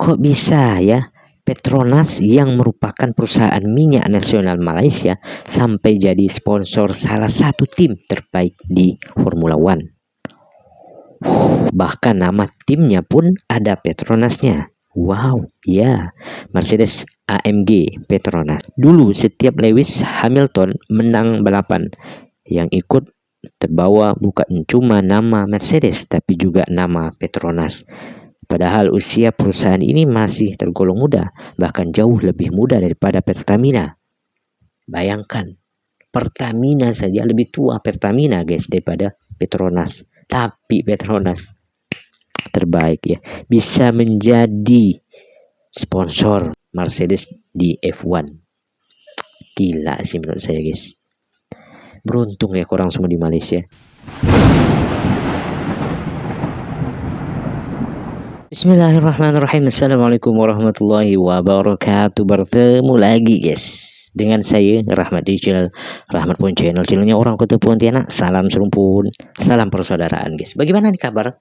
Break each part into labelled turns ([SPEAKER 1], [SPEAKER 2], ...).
[SPEAKER 1] Kok bisa ya Petronas yang merupakan perusahaan minyak nasional Malaysia sampai jadi sponsor salah satu tim terbaik di Formula One? Bahkan nama timnya pun ada Petronasnya. Wow, ya, Mercedes AMG Petronas. Dulu setiap Lewis Hamilton menang balapan, yang ikut terbawa bukan cuma nama Mercedes tapi juga nama Petronas. Padahal usia perusahaan ini masih tergolong muda, bahkan jauh lebih muda daripada Pertamina. Bayangkan, Pertamina saja lebih tua Pertamina guys daripada Petronas. Tapi Petronas terbaik ya, bisa menjadi sponsor Mercedes di F1. Gila sih menurut saya guys. Beruntung ya korang semua di Malaysia. Bismillahirrahmanirrahim. Assalamualaikum warahmatullahi wabarakatuh. Bertemu lagi guys dengan saya Rahmat di channel Rahmat Pun Channel, channelnya orang Kota Pontianak. Salam serumpun, salam persaudaraan guys. Bagaimana nih kabar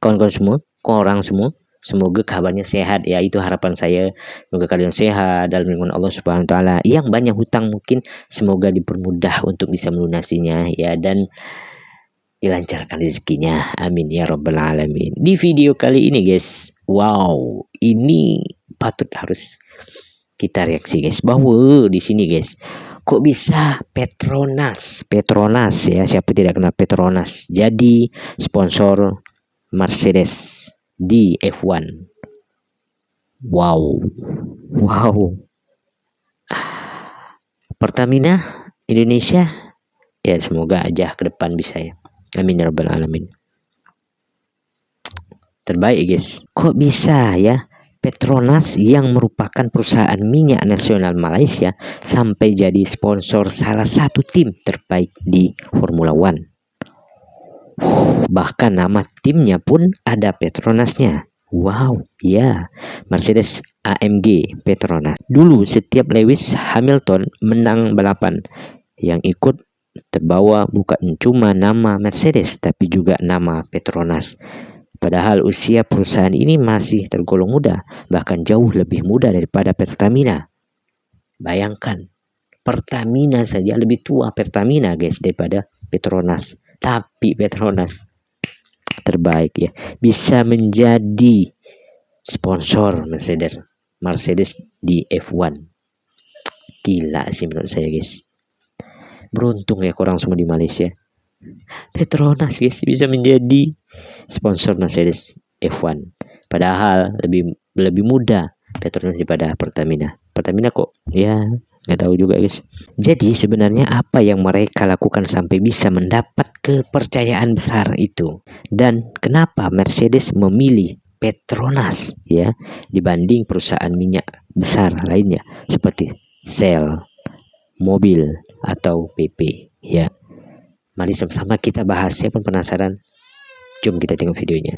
[SPEAKER 1] kawan-kawan semua, korang semua? Semoga kabarnya sehat ya, itu harapan saya. Semoga kalian sehat dalam lindungan Allah Subhanahu wa taala. Yang banyak hutang mungkin semoga dipermudah untuk bisa melunasinya ya, dan dilancarkan rezekinya, amin ya rabbal alamin. Di video kali ini guys, wow, ini patut harus kita reaksi guys, bahwa di sini guys, kok bisa Petronas ya, siapa tidak kenal Petronas, jadi sponsor Mercedes di F1. Wow. Pertamina Indonesia ya, semoga aja ke depan bisa ya, amin ya rabbal alamin. Terbaik guys. Kok bisa ya Petronas yang merupakan perusahaan minyak nasional Malaysia sampai jadi sponsor salah satu tim terbaik di Formula One? Bahkan nama timnya pun ada Petronasnya. Wow, ya, Mercedes AMG Petronas. Dulu setiap Lewis Hamilton menang balapan, yang ikut terbawa bukan cuma nama Mercedes tapi juga nama Petronas. Padahal usia perusahaan ini masih tergolong muda, bahkan jauh lebih muda daripada Pertamina. Bayangkan, Pertamina saja lebih tua Pertamina guys daripada Petronas. Tapi Petronas terbaik ya, bisa menjadi sponsor Mercedes di F1. Gila sih menurut saya guys. Beruntung ya korang semua di Malaysia. Petronas guys bisa menjadi sponsor Mercedes F1. Padahal lebih muda Petronas daripada Pertamina. Pertamina kok ya nggak tahu juga guys. Jadi sebenarnya apa yang mereka lakukan sampai bisa mendapat kepercayaan besar itu, dan kenapa Mercedes memilih Petronas ya dibanding perusahaan minyak besar lainnya seperti Shell, Mobil atau PP ya. Mari sama-sama kita bahas. Siapa penasaran? Jom kita tengok videonya.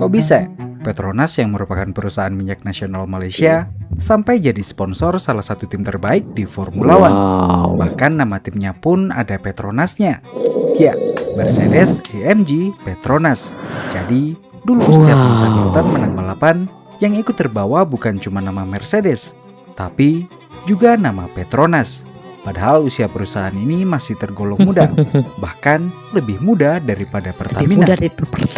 [SPEAKER 2] Kok bisa Petronas yang merupakan perusahaan minyak nasional Malaysia sampai jadi sponsor salah satu tim terbaik di Formula One? Bahkan nama timnya pun ada Petronasnya. Ya, Mercedes AMG Petronas. Jadi, dulu setiap Lewis Hamilton menang balapan, yang ikut terbawa bukan cuma nama Mercedes, tapi juga nama Petronas. Padahal usia perusahaan ini masih tergolong muda, bahkan lebih muda daripada Pertamina. Jadi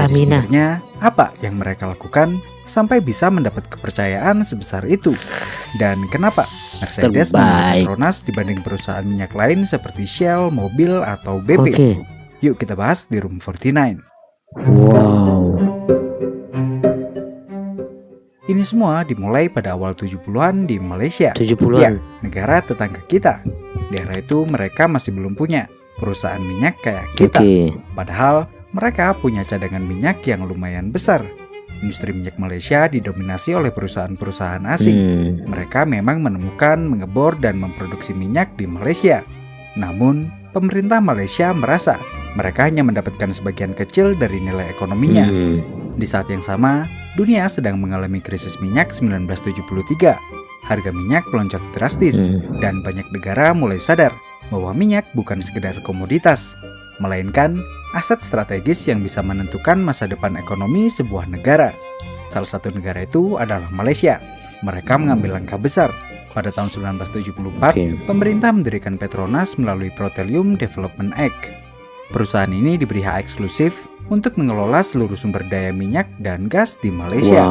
[SPEAKER 2] sebenarnya apa yang mereka lakukan sampai bisa mendapat kepercayaan sebesar itu? Dan kenapa Mercedes memilih Petronas dibanding perusahaan minyak lain seperti Shell, Mobil, atau BP? Yuk kita bahas di Room 49.
[SPEAKER 1] Wow.
[SPEAKER 2] Ini semua dimulai pada awal 70-an di Malaysia.
[SPEAKER 1] 70-an?
[SPEAKER 2] Ya, negara tetangga kita. Di era itu mereka masih belum punya perusahaan minyak kayak kita. Padahal mereka punya cadangan minyak yang lumayan besar. Industri minyak Malaysia didominasi oleh perusahaan-perusahaan asing. Mereka memang menemukan, mengebor, dan memproduksi minyak di Malaysia. Namun, pemerintah Malaysia merasa mereka hanya mendapatkan sebagian kecil dari nilai ekonominya. Di saat yang sama, dunia sedang mengalami krisis minyak 1973. Harga minyak melonjak drastis, dan banyak negara mulai sadar bahwa minyak bukan sekedar komoditas, melainkan aset strategis yang bisa menentukan masa depan ekonomi sebuah negara. Salah satu negara itu adalah Malaysia. Mereka mengambil langkah besar. Pada tahun 1974, pemerintah mendirikan Petronas melalui Petroleum Development Act. Perusahaan ini diberi hak eksklusif untuk mengelola seluruh sumber daya minyak dan gas di Malaysia.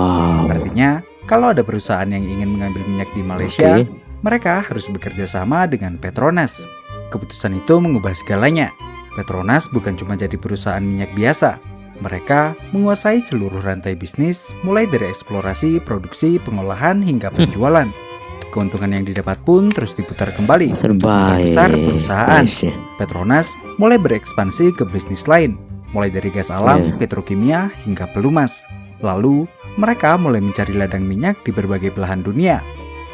[SPEAKER 2] Artinya, kalau ada perusahaan yang ingin mengambil minyak di Malaysia, mereka harus bekerja sama dengan Petronas. Keputusan itu mengubah segalanya. Petronas bukan cuma jadi perusahaan minyak biasa. Mereka menguasai seluruh rantai bisnis, mulai dari eksplorasi, produksi, pengolahan, hingga penjualan. Keuntungan yang didapat pun terus diputar kembali untuk memperbesar perusahaan. Petronas mulai berekspansi ke bisnis lain, mulai dari gas alam, petrokimia, hingga pelumas. Lalu, mereka mulai mencari ladang minyak di berbagai belahan dunia.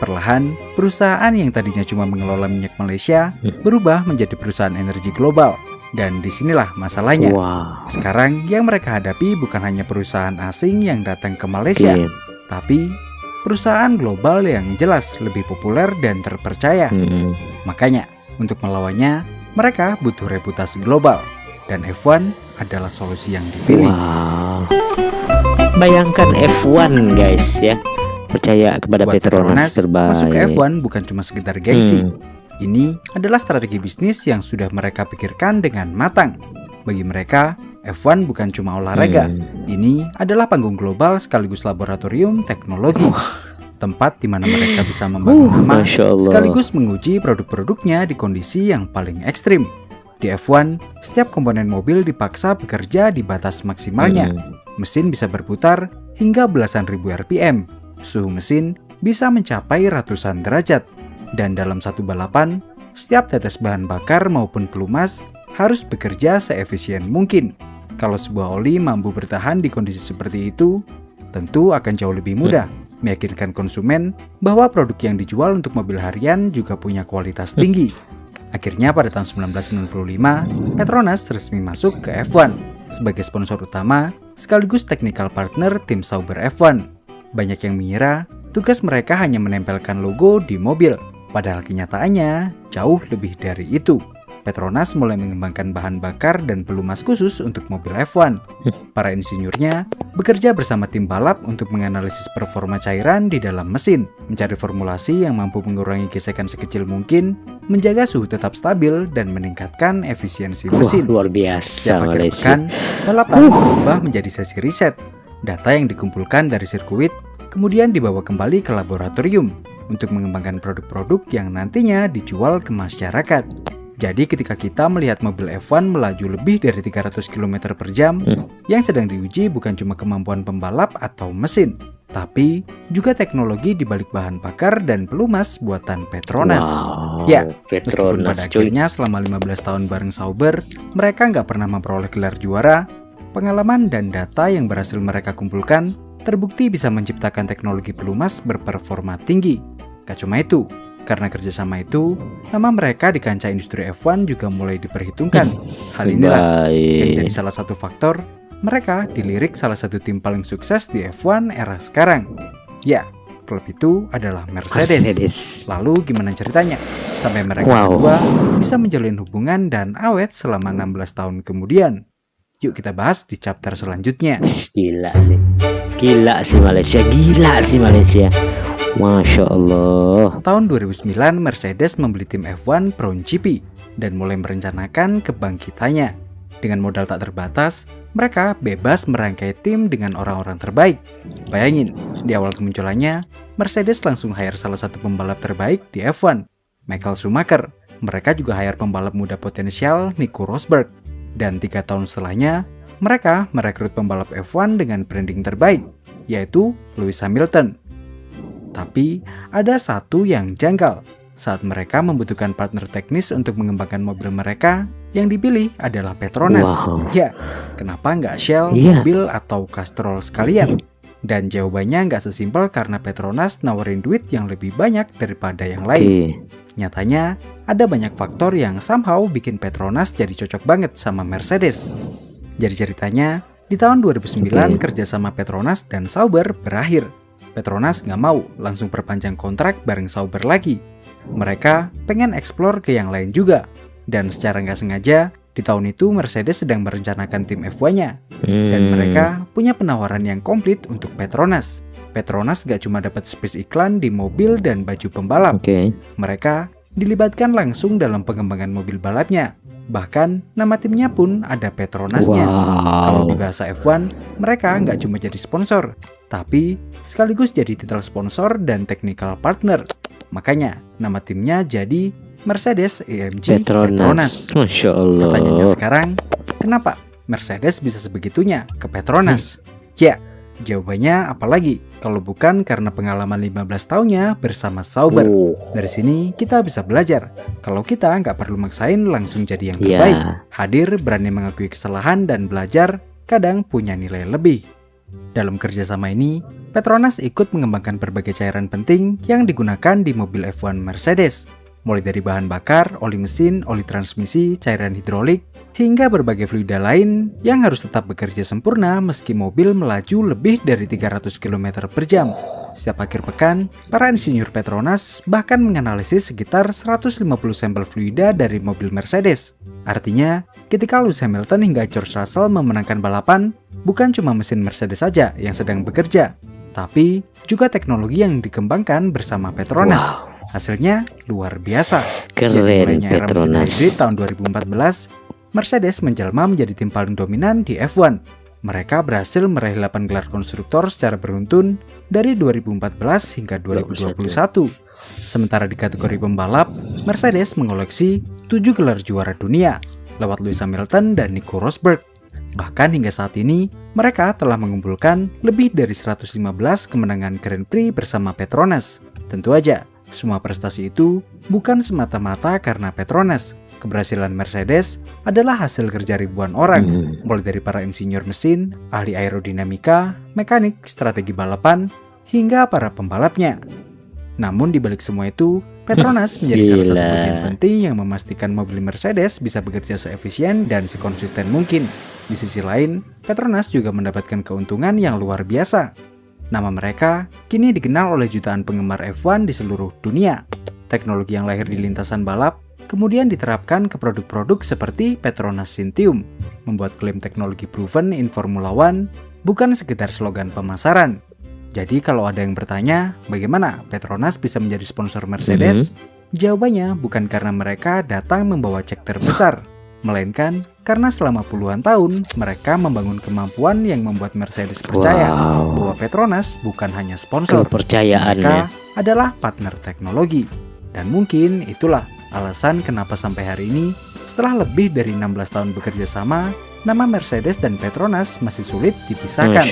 [SPEAKER 2] Perlahan, perusahaan yang tadinya cuma mengelola minyak Malaysia berubah menjadi perusahaan energi global. Dan disinilah masalahnya. Sekarang yang mereka hadapi bukan hanya perusahaan asing yang datang ke Malaysia, tapi perusahaan global yang jelas lebih populer dan terpercaya. Makanya, untuk melawannya, mereka butuh reputasi global. Dan F1 adalah solusi yang dipilih.
[SPEAKER 1] Bayangkan F1 guys ya, percaya kepada Petronas terbaik.
[SPEAKER 2] Masuk ke F1 bukan cuma sekedar gengsi. Ini adalah strategi bisnis yang sudah mereka pikirkan dengan matang. Bagi mereka, F1 bukan cuma olahraga. Ini adalah panggung global sekaligus laboratorium teknologi. Tempat di mana mereka bisa membangun nama sekaligus menguji produk-produknya di kondisi yang paling ekstrim. Di F1, setiap komponen mobil dipaksa bekerja di batas maksimalnya. Mesin bisa berputar hingga belasan ribu RPM. Suhu mesin bisa mencapai ratusan derajat. Dan dalam satu balapan, setiap tetes bahan bakar maupun pelumas harus bekerja seefisien mungkin. Kalau sebuah oli mampu bertahan di kondisi seperti itu, tentu akan jauh lebih mudah meyakinkan konsumen bahwa produk yang dijual untuk mobil harian juga punya kualitas tinggi. Akhirnya pada tahun 1995, Petronas resmi masuk ke F1 sebagai sponsor utama sekaligus technical partner tim Sauber F1. Banyak yang mengira tugas mereka hanya menempelkan logo di mobil. Padahal kenyataannya jauh lebih dari itu. Petronas mulai mengembangkan bahan bakar dan pelumas khusus untuk mobil F1. Para insinyurnya bekerja bersama tim balap untuk menganalisis performa cairan di dalam mesin, mencari formulasi yang mampu mengurangi gesekan sekecil mungkin, menjaga suhu tetap stabil, dan meningkatkan efisiensi mesin.
[SPEAKER 1] Luar biasa.
[SPEAKER 2] Setiap akhir pekan, balapan berubah menjadi sesi riset. Data yang dikumpulkan dari sirkuit kemudian dibawa kembali ke laboratorium untuk mengembangkan produk-produk yang nantinya dijual ke masyarakat. Jadi ketika kita melihat mobil F1 melaju lebih dari 300 km per jam, yang sedang diuji bukan cuma kemampuan pembalap atau mesin, tapi juga teknologi di balik bahan bakar dan pelumas buatan Petronas. Meskipun pada akhirnya selama 15 tahun bareng Sauber, mereka nggak pernah memperoleh gelar juara, pengalaman dan data yang berhasil mereka kumpulkan terbukti bisa menciptakan teknologi pelumas berperforma tinggi. Gak cuma itu, karena kerjasama itu, nama mereka di kancah industri F1 juga mulai diperhitungkan. Hal inilah yang jadi salah satu faktor mereka dilirik salah satu tim paling sukses di F1 era sekarang. Ya, klub itu adalah Mercedes. Lalu gimana ceritanya? Sampai mereka berdua bisa menjalin hubungan dan awet selama 16 tahun kemudian. Yuk kita bahas di chapter selanjutnya.
[SPEAKER 1] Gila sih Malaysia. Masya Allah.
[SPEAKER 2] Tahun 2009, Mercedes membeli tim F1 Brown GP dan mulai merencanakan kebangkitannya. Dengan modal tak terbatas, mereka bebas merangkai tim dengan orang-orang terbaik. Bayangin, di awal kemunculannya, Mercedes langsung hire salah satu pembalap terbaik di F1, Michael Schumacher. Mereka juga hire pembalap muda potensial Nico Rosberg. Dan 3 tahun setelahnya, mereka merekrut pembalap F1 dengan branding terbaik, yaitu Lewis Hamilton. Tapi ada satu yang janggal. Saat mereka membutuhkan partner teknis untuk mengembangkan mobil mereka, yang dipilih adalah Petronas. Ya, kenapa nggak Shell, Mobil, atau Castrol sekalian? Dan jawabannya nggak sesimpel karena Petronas nawarin duit yang lebih banyak daripada yang lain. Nyatanya, ada banyak faktor yang somehow bikin Petronas jadi cocok banget sama Mercedes. Jadi ceritanya, di tahun 2009 kerjasama Petronas dan Sauber berakhir. Petronas nggak mau langsung perpanjang kontrak bareng Sauber lagi. Mereka pengen eksplor ke yang lain juga. Dan secara nggak sengaja, Di tahun itu Mercedes sedang merencanakan tim F1-nya dan mereka punya penawaran yang komplit untuk Petronas. Petronas gak cuma dapat space iklan di mobil dan baju pembalap. Mereka dilibatkan langsung dalam pengembangan mobil balapnya. Bahkan nama timnya pun ada Petronasnya. Kalau di bahasa F1, mereka nggak cuma jadi sponsor, tapi sekaligus jadi titel sponsor dan technical partner. Makanya nama timnya jadi Mercedes-AMG Petronas.
[SPEAKER 1] Masya Allah.
[SPEAKER 2] Pertanyaannya sekarang, kenapa Mercedes bisa sebegitunya ke Petronas? Ya, jawabannya apalagi kalau bukan karena pengalaman 15 tahunnya bersama Sauber. Dari sini kita bisa belajar kalau kita nggak perlu maksain langsung jadi yang terbaik. Hadir, berani mengakui kesalahan dan belajar kadang punya nilai lebih. Dalam kerjasama ini, Petronas ikut mengembangkan berbagai cairan penting yang digunakan di mobil F1 Mercedes. Mulai dari bahan bakar, oli mesin, oli transmisi, cairan hidrolik, hingga berbagai fluida lain yang harus tetap bekerja sempurna meski mobil melaju lebih dari 300 km per jam. Setiap akhir pekan, para insinyur Petronas bahkan menganalisis sekitar 150 sampel fluida dari mobil Mercedes. Artinya, ketika Lewis Hamilton hingga George Russell memenangkan balapan, bukan cuma mesin Mercedes saja yang sedang bekerja, tapi juga teknologi yang dikembangkan bersama Petronas. Hasilnya luar biasa. Sejak mulainya era mesin hybrid tahun 2014, Mercedes menjelma menjadi tim paling dominan di F1. Mereka berhasil meraih 8 gelar konstruktor secara beruntun dari 2014 hingga 2021. Sementara di kategori pembalap, Mercedes mengoleksi 7 gelar juara dunia lewat Lewis Hamilton dan Nico Rosberg. Bahkan hingga saat ini, mereka telah mengumpulkan lebih dari 115 kemenangan Grand Prix bersama Petronas. Tentu aja, semua prestasi itu bukan semata-mata karena Petronas. Keberhasilan Mercedes adalah hasil kerja ribuan orang, mulai dari para insinyur mesin, ahli aerodinamika, mekanik, strategi balapan, hingga para pembalapnya. Namun di balik semua itu, Petronas menjadi salah satu bagian penting yang memastikan mobil Mercedes bisa bekerja seefisien dan sekonsisten mungkin. Di sisi lain, Petronas juga mendapatkan keuntungan yang luar biasa. Nama mereka kini dikenal oleh jutaan penggemar F1 di seluruh dunia. Teknologi yang lahir di lintasan balap kemudian diterapkan ke produk-produk seperti Petronas Syntium, membuat klaim teknologi proven in Formula One bukan sekedar slogan pemasaran. Jadi kalau ada yang bertanya, bagaimana Petronas bisa menjadi sponsor Mercedes? Jawabannya bukan karena mereka datang membawa cek terbesar, melainkan karena selama puluhan tahun mereka membangun kemampuan yang membuat Mercedes percaya bahwa Petronas bukan hanya sponsor, mereka adalah partner teknologi. Dan mungkin itulah alasan kenapa sampai hari ini, setelah lebih dari 16 tahun bekerja sama, nama Mercedes dan Petronas masih sulit dipisahkan.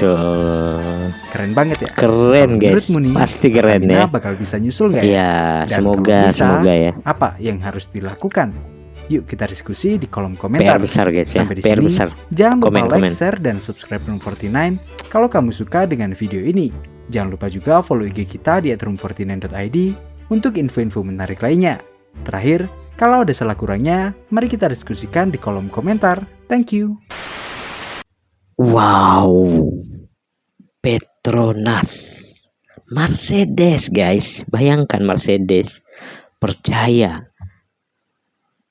[SPEAKER 2] Keren banget ya?
[SPEAKER 1] Keren guys,
[SPEAKER 2] nih,
[SPEAKER 1] pasti keren ya.
[SPEAKER 2] Bakal bisa nyusul nggak ya?
[SPEAKER 1] Ya,
[SPEAKER 2] dan
[SPEAKER 1] semoga ya.
[SPEAKER 2] Apa yang harus dilakukan? Yuk kita diskusi di kolom komentar.
[SPEAKER 1] PR besar guys ya.
[SPEAKER 2] Sampai di sini, jangan lupa like, share, dan subscribe Room49 kalau kamu suka dengan video ini. Jangan lupa juga follow IG kita di @room49.id untuk info-info menarik lainnya. Terakhir, kalau ada salah kurangnya, mari kita diskusikan di kolom komentar. Thank you.
[SPEAKER 1] Wow, Petronas, Mercedes guys, bayangkan Mercedes percaya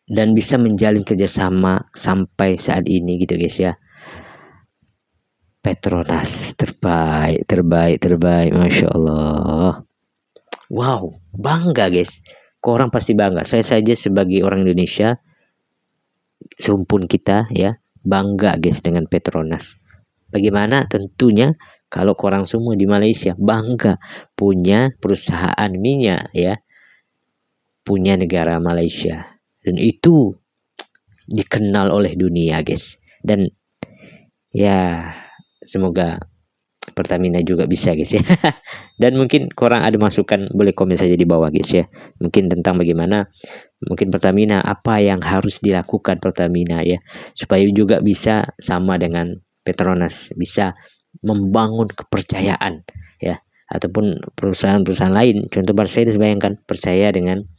[SPEAKER 1] dan bisa menjalin kerjasama sampai saat ini gitu guys ya. Petronas terbaik, Masya Allah. Wow, bangga guys. Orang pasti bangga. Saya saja sebagai orang Indonesia, serumpun kita ya, bangga guys dengan Petronas. Bagaimana? Tentunya kalau orang semua di Malaysia bangga punya perusahaan minyak ya, punya negara Malaysia, dan itu dikenal oleh dunia guys. Dan ya semoga Pertamina juga bisa guys ya. Dan mungkin kurang ada masukan, boleh komen saja di bawah guys ya. Mungkin tentang bagaimana mungkin Pertamina, apa yang harus dilakukan Pertamina ya, supaya juga bisa sama dengan Petronas, bisa membangun kepercayaan ya, ataupun perusahaan-perusahaan lain. Contoh Mercedes, bayangkan percaya dengan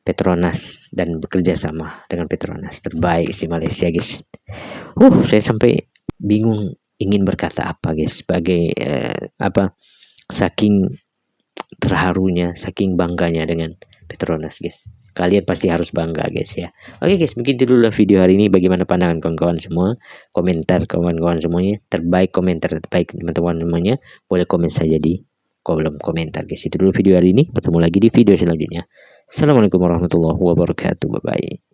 [SPEAKER 1] Petronas dan bekerja sama dengan Petronas. Terbaik si Malaysia guys. Saya sampai bingung ingin berkata apa guys, sebagai saking terharunya, saking bangganya dengan Petronas guys. kalian pasti harus bangga guys ya. Oke guys, mungkin itu dulu video hari ini. Bagaimana pandangan kawan-kawan semua, komentar kawan-kawan semuanya, komentar terbaik teman-teman semuanya, boleh komen saja di kolom komentar guys. Itu dulu video hari ini, bertemu lagi di video selanjutnya. Assalamualaikum warahmatullahi wabarakatuh, bye bye.